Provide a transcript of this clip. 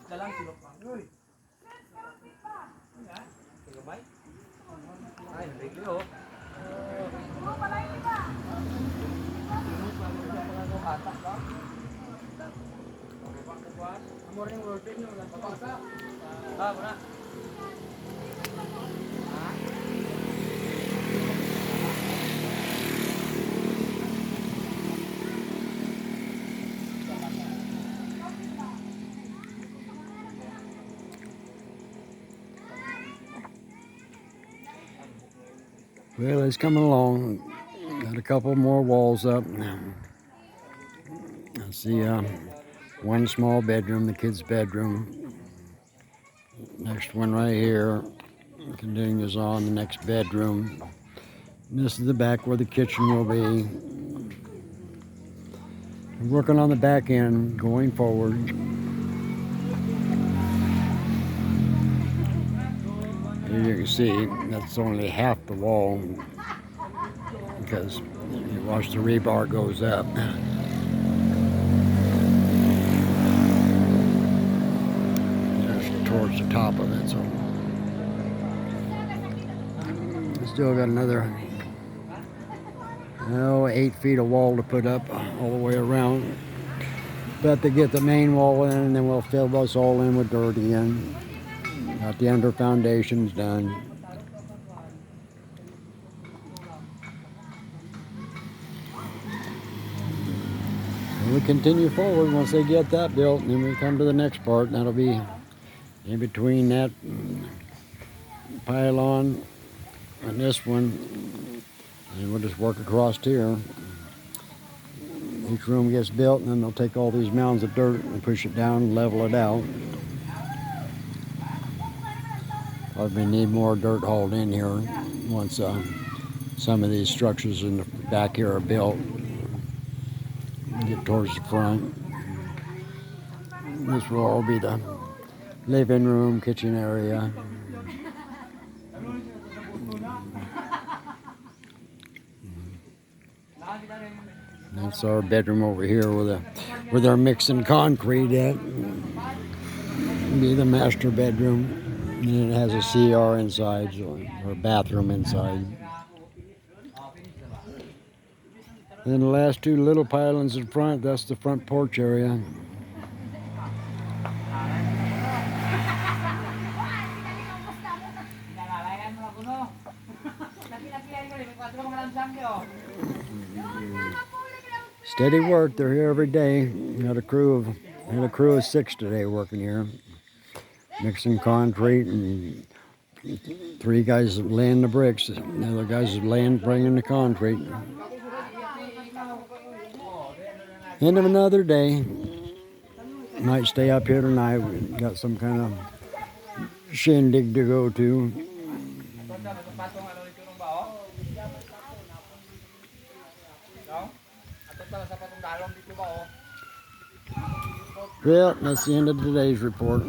Dalang silok pa. Uy. Sige bay. Ay, hindi ko. Morning routine yung nagpapasa. Ah, muna. Well, it's coming along. Got a couple more walls up. I see one small bedroom, the kid's bedroom. Next one right here. Continues on the next bedroom. And this is the back where the kitchen will be. I'm working on the back end going forward. As you can see, that's only half the wall because you watch the rebar goes up. Just towards the top of it, so still got another 8 feet of wall to put up all the way around. But to get the main wall in, and then we'll fill this all in with dirt again. Got the under foundations done. And we continue forward once they get that built, and then we come to the next part, and that'll be in between that pylon and this one, and we'll just work across here. Each room gets built, and then they'll take all these mounds of dirt and push it down and level it out. Probably need more dirt hauled in here once some of these structures in the back here are built. Get towards the front. This will all be the living room, kitchen area. That's our bedroom over here where they're mixing concrete at. Be the master bedroom. And it has a CR inside, or a bathroom inside. And the last two little pylons in front, that's the front porch area. Steady work, they're here every day. Had a crew of 6 today working here. Mixing concrete, and 3 guys laying the bricks. The other guys bringing the concrete. End of another day. Might stay up here tonight. We got some kind of shindig to go to. Well, that's the end of today's report.